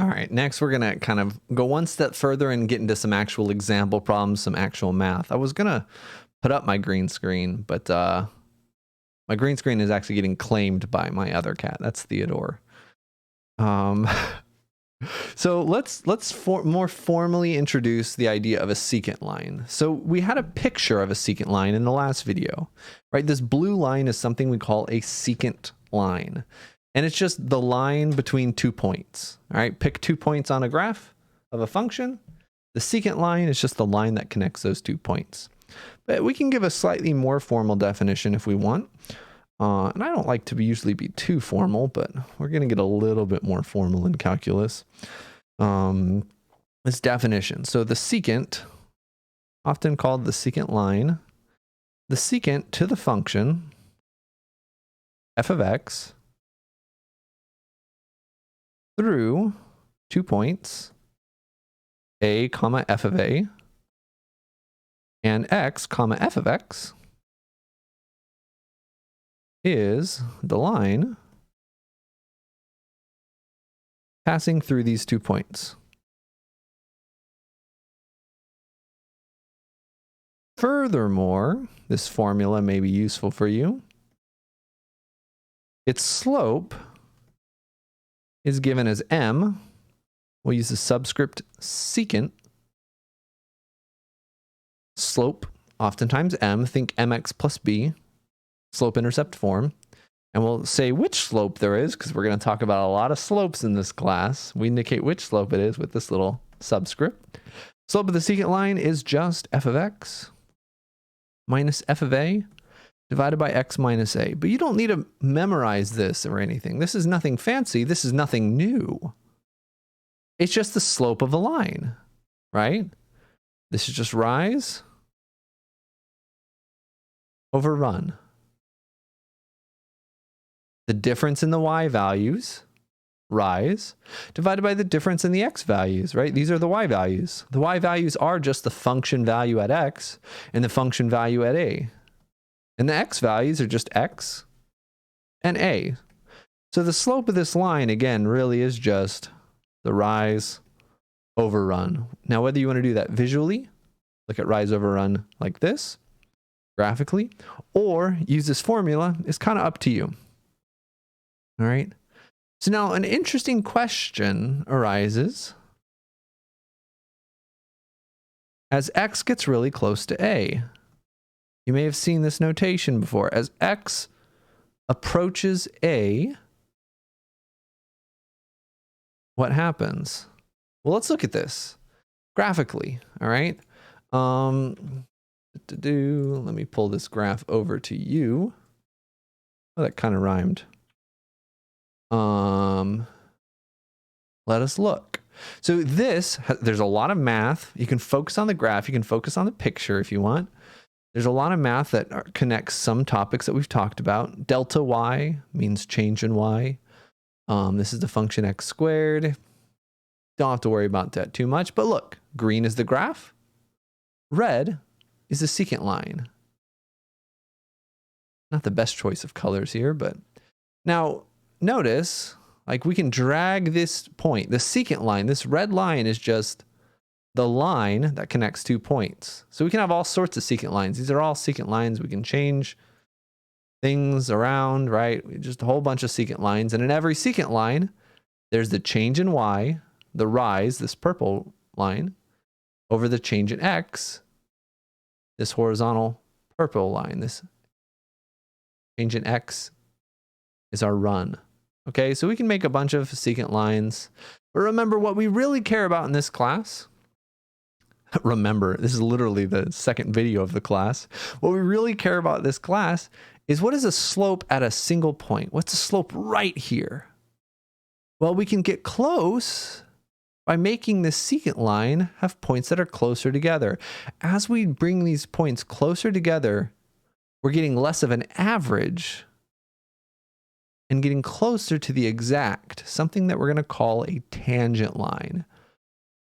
All right, next we're gonna kind of go one step further and get into some actual example problems, some actual math. I was gonna put up my green screen, but my green screen is actually getting claimed by my other cat. That's Theodore. So let's more formally introduce the idea of a secant line. So we had a picture of a secant line in the last video, right? This blue line is something we call a secant line. And it's just the line between 2 points. All right, pick 2 points on a graph of a function. The secant line is just the line that connects those 2 points. But we can give a slightly more formal definition if we want. And I don't like to usually be too formal, but we're going to get a little bit more formal in calculus. This definition. So the secant, often called the secant line, the secant to the function f of x through 2 points, a comma f of a, and x comma f of x, is the line passing through these 2 points. Furthermore, this formula may be useful for you. Its slope is given as m. We'll use the subscript secant. Slope, oftentimes m. Think mx plus b, slope-intercept form. And we'll say which slope there is, because we're going to talk about a lot of slopes in this class. We indicate which slope it is with this little subscript. Slope of the secant line is just f of x minus f of a divided by x minus a. But you don't need to memorize this or anything. This is nothing fancy. This is nothing new. It's just the slope of a line, right? This is just rise over run. The difference in the y values, rise, divided by the difference in the x values, right? These are the y values. The y values are just the function value at x and the function value at a. And the x values are just x and a. So the slope of this line, again, really is just the rise over run. Now, whether you want to do that visually, look at rise over run like this, graphically, or use this formula, is kind of up to you. All right. So now an interesting question arises as x gets really close to a. You may have seen this notation before. As x approaches a, what happens? Well, let's look at this graphically. All right. Let me pull this graph over to you. Oh, that kind of rhymed. Let us look. So there's a lot of math. You can focus on the graph. You can focus on the picture if you want. There's a lot of math that connects some topics that we've talked about. Delta y means change in y. This is the function x squared. Don't have to worry about that too much. But look, green is the graph. Red is the secant line. Not the best choice of colors here, but now notice, like, we can drag this point, the secant line. This red line is just the line that connects 2 points. So we can have all sorts of secant lines. These are all secant lines. We can change things around, right? Just a whole bunch of secant lines. And in every secant line, there's the change in y, the rise, this purple line, over the change in x, this horizontal purple line. This change in x is our run. Okay, so we can make a bunch of secant lines. But remember, what we really care about in this class, remember, this is literally the second video of the class. What we really care about in this class is what is a slope at a single point? What's a slope right here? Well, we can get close by making this secant line have points that are closer together. As we bring these points closer together, we're getting less of an average and getting closer to the exact, something that we're going to call a tangent line.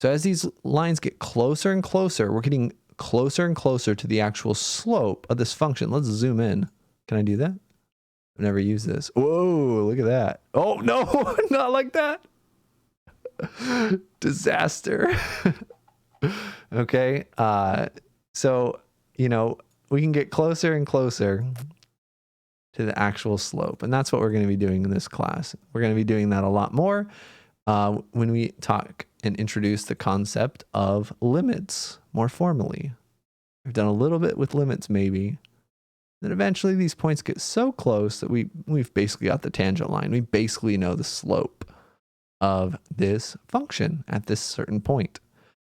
So as these lines get closer and closer, we're getting closer and closer to the actual slope of this function. Let's zoom in. Can I do that? I've never used this. Whoa, look at that. Oh, no, not like that. Disaster. Okay. So, you know, we can get closer and closer to the actual slope. And that's what we're going to be doing in this class. We're going to be doing that a lot more when we talk and introduce the concept of limits more formally. We've done a little bit with limits maybe. Then eventually these points get so close that we've basically got the tangent line. We basically know the slope of this function at this certain point.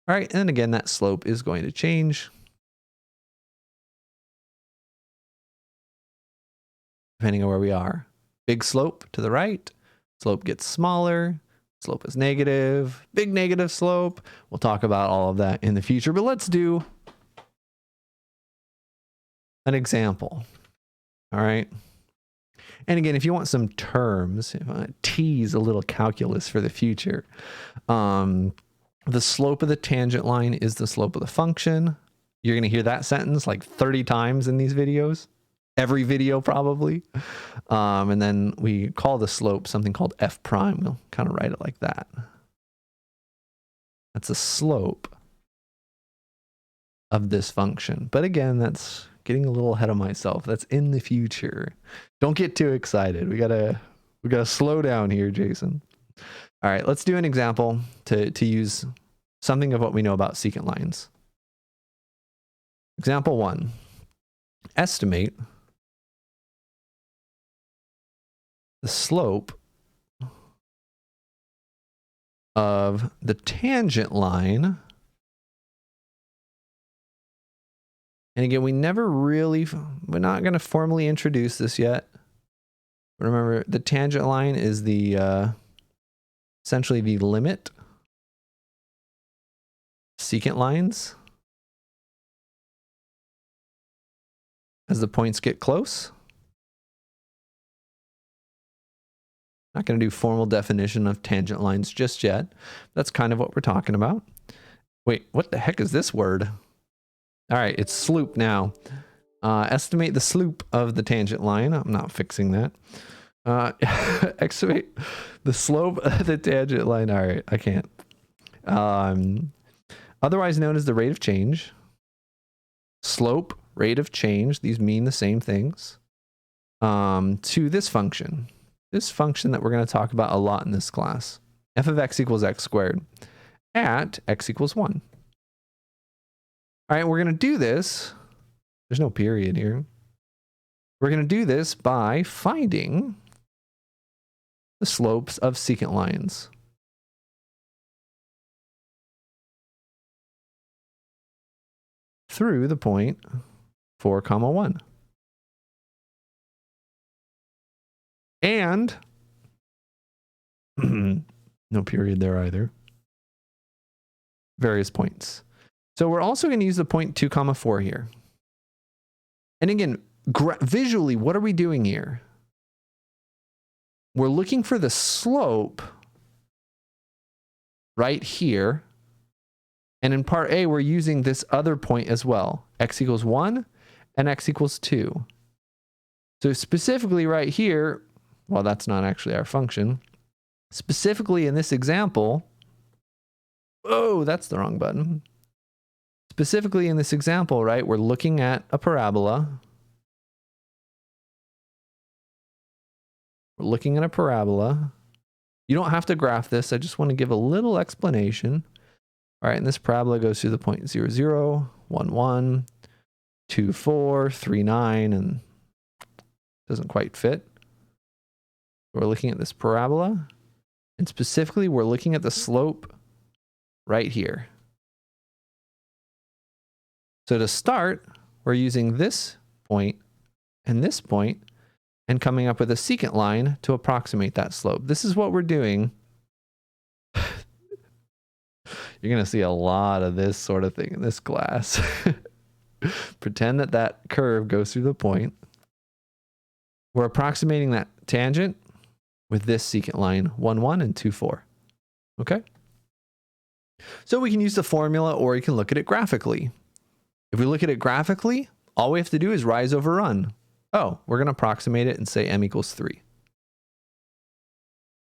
All right, and again, that slope is going to change depending on where we are. Big slope to the right, slope gets smaller, slope is negative, big negative slope. We'll talk about all of that in the future, but let's do an example. All right. And again, if you want some terms, if you want to tease a little calculus for the future, the slope of the tangent line is the slope of the function. You're going to hear that sentence like 30 times in these videos, every video probably. And then we call the slope something called f prime. We'll kind of write it like that. That's the slope of this function. But again, that's getting a little ahead of myself. That's in the future. Don't get too excited. We gotta slow down here, Jason. All right, let's do an example to use something of what we know about secant lines. Example 1. Estimate the slope of the tangent line. And again, we're not going to formally introduce this yet. But remember, the tangent line is the essentially the limit. Secant lines, as the points get close. Not going to do formal definition of tangent lines just yet. That's kind of what we're talking about. Wait, what the heck is this word? All right, it's slope now. Estimate the slope of the tangent line. I'm not fixing that. Estimate the slope of the tangent line. All right, I can't. Otherwise known as the rate of change. Slope, rate of change. These mean the same things. To this function. This function that we're going to talk about a lot in this class. F of x equals x squared at x equals 1. All right, we're going to do this. There's no period here. We're going to do this by finding the slopes of secant lines. Through the point 4, 1. And no period there either. Various points. So we're also going to use the point 2, 4 here. And again, visually, what are we doing here? We're looking for the slope right here. And in part A, we're using this other point as well. X equals 1 and x equals 2. So specifically right here, well, that's not actually our function. Specifically in this example, oh, that's the wrong button. Specifically in this example, right, we're looking at a parabola. We're looking at a parabola. You don't have to graph this. I just want to give a little explanation. All right, and this parabola goes through the point 0, 0, 1, 1, 2, 4, 3, 9, and doesn't quite fit. We're looking at this parabola, and specifically, we're looking at the slope right here. So to start, we're using this point and coming up with a secant line to approximate that slope. This is what we're doing. You're going to see a lot of this sort of thing in this class. Pretend that that curve goes through the point. We're approximating that tangent with this secant line 1, 1 and 2, 4. Okay? So we can use the formula or you can look at it graphically. If we look at it graphically, all we have to do is rise over run. Oh, we're going to approximate it and say m equals 3.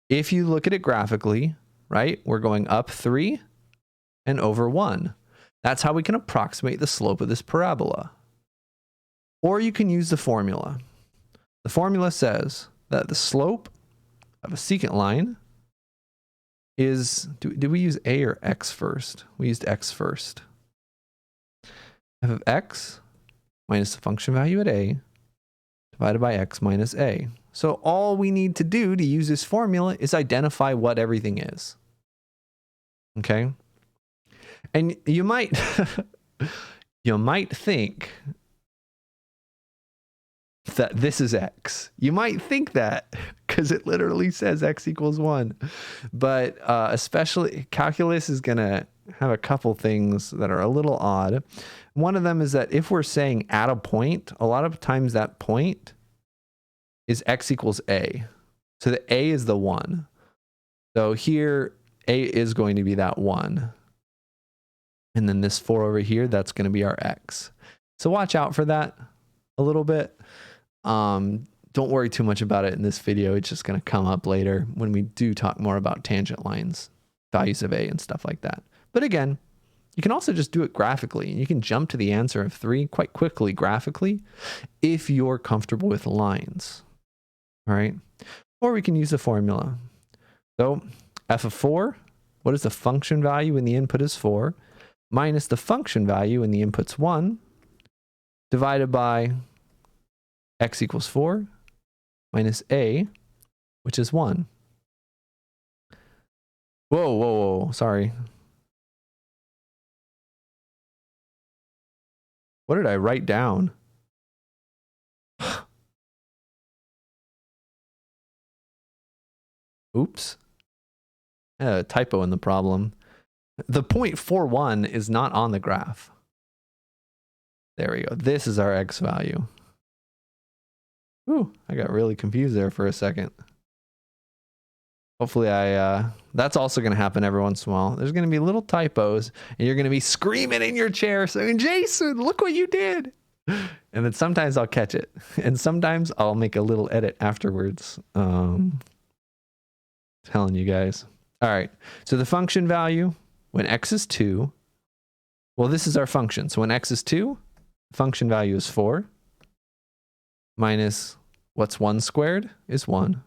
If you look at it graphically, right? We're going up 3 and over 1. That's how we can approximate the slope of this parabola. Or you can use the formula. The formula says that the slope of a secant line is, did we use a or x first? We used x first. F of x minus the function value at a divided by x minus a. So all we need to do to use this formula is identify what everything is. Okay? And you might you might think that this is x. You might think that because it literally says x equals 1. But especially calculus is going to have a couple things that are a little odd. One of them is that if we're saying at a point, a lot of times that point is x equals a. So the a is the 1. So here, a is going to be that 1. And then this 4 over here, that's going to be our x. So watch out for that a little bit. Don't worry too much about it in this video. It's just going to come up later when we do talk more about tangent lines, values of a and stuff like that. But again, you can also just do it graphically, and you can jump to the answer of 3 quite quickly graphically if you're comfortable with lines. All right. Or we can use a formula. So f of 4, what is the function value when the input is 4, minus the function value when the input's 1, divided by x equals 4 minus a, which is 1. Whoa, sorry. What did I write down? Oops. I had a typo in the problem. The 0.41 is not on the graph. There we go. This is our x value. Ooh, I got really confused there for a second. Hopefully that's also going to happen every once in a while. There's going to be little typos and you're going to be screaming in your chair saying, Jason, look what you did. And then sometimes I'll catch it. And sometimes I'll make a little edit afterwards. Telling you guys. All right. So the function value when x is 2, well, this is our function. So when x is 2, the function value is 4 minus what's 1 squared is 1.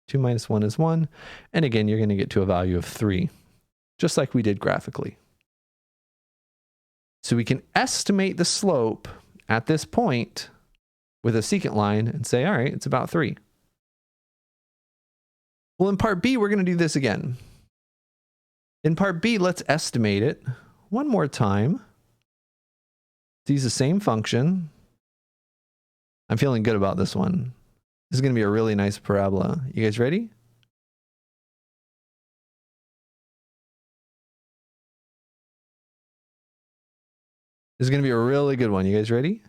2 minus 1 is 1. And again, you're going to get to a value of 3, just like we did graphically. So we can estimate the slope at this point with a secant line and say, all right, it's about 3. Well, in part B, we're going to do this again. In part B, let's estimate it one more time. Let's use the same function. I'm feeling good about this one. This is going to be a really nice parabola. You guys ready? This is going to be a really good one. You guys ready?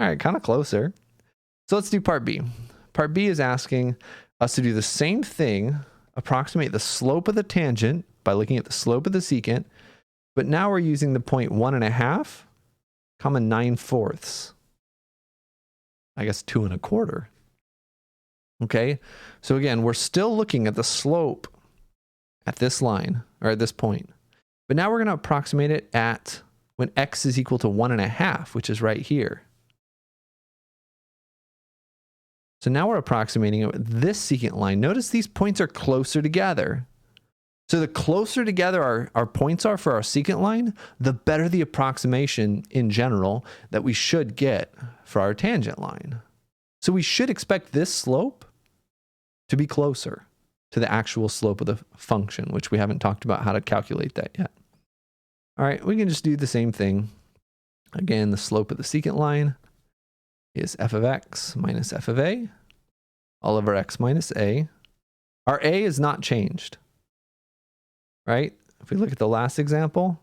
All right, kind of closer. So let's do part B. Part B is asking us to do the same thing, approximate the slope of the tangent by looking at the slope of the secant, but now we're using the point 1.5, comma 9/4. I guess 2 1/4. Okay, so again, we're still looking at the slope at this line, or at this point. But now we're going to approximate it at when x is equal to 1.5, which is right here. So now we're approximating it with this secant line. Notice these points are closer together. So the closer together our points are for our secant line, the better the approximation in general that we should get for our tangent line. So we should expect this slope to be closer to the actual slope of the function, which we haven't talked about how to calculate that yet. All right, we can just do the same thing. Again, the slope of the secant line is f of x minus f of a, all over x minus a. Our a is not changed, right? If we look at the last example,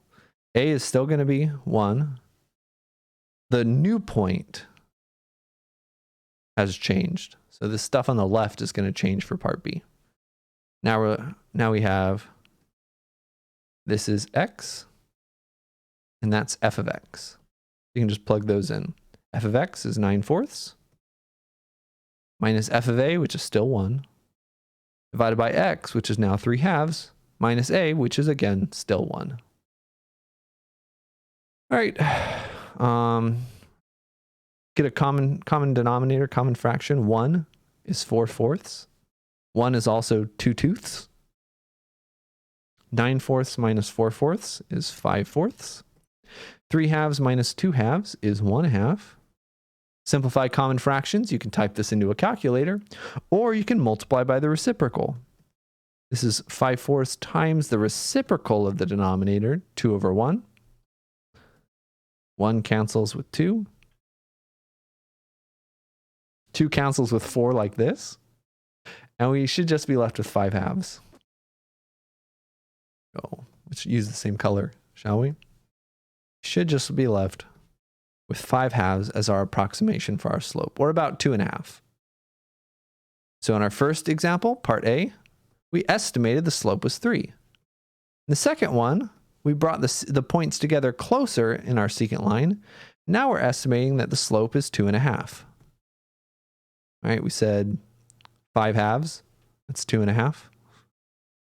a is still going to be 1. The new point has changed. So this stuff on the left is going to change for part B. Now we have, this is x, and that's f of x. You can just plug those in. F of x is 9/4. minus f of a, which is still 1, divided by x, which is now 3/2, minus a, which is again still 1. All right. Get a common denominator, common fraction. 1 is 4/4. 1 is also 2/2. 9/4 minus 4/4 is 5/4. 3/2 minus 2/2 is 1/2. Simplify common fractions. You can type this into a calculator, or you can multiply by the reciprocal. This is 5/4 times the reciprocal of the denominator, 2/1. 1 cancels with 2. 2 cancels with 4 like this. And we should just be left with 5/2. Oh, let's use the same color, shall we? Should just be left with 5/2 as our approximation for our slope, or about 2.5. So in our first example, part A, we estimated the slope was 3. In the second one, we brought the points together closer in our secant line. Now we're estimating that the slope is 2.5. All right, we said 5/2, that's 2.5.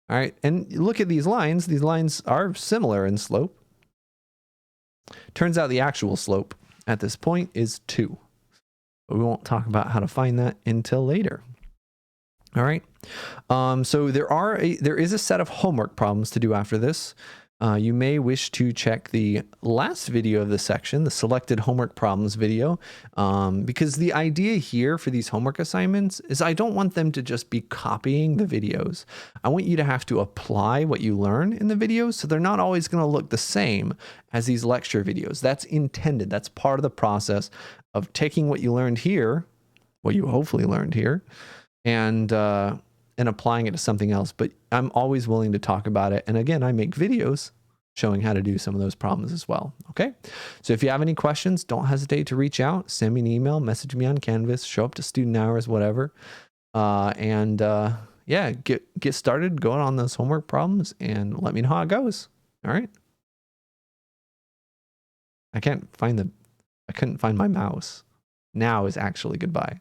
All right, and look at these lines. These lines are similar in slope. Turns out the actual slope at this point is 2. But we won't talk about how to find that until later. All right. So there is a set of homework problems to do after this. You may wish to check the last video of this section, the selected homework problems video, because the idea here for these homework assignments is I don't want them to just be copying the videos. I want you to have to apply what you learn in the videos, so they're not always going to look the same as these lecture videos. That's intended. That's part of the process of taking what you learned here, what you hopefully learned here, and applying it to something else. But I'm always willing to talk about it. And again, I make videos showing how to do some of those problems as well. Okay. So if you have any questions, don't hesitate to reach out, send me an email, message me on Canvas, show up to student hours, whatever. Yeah, get started going on those homework problems and let me know how it goes. All right. I couldn't find my mouse. Now is actually goodbye.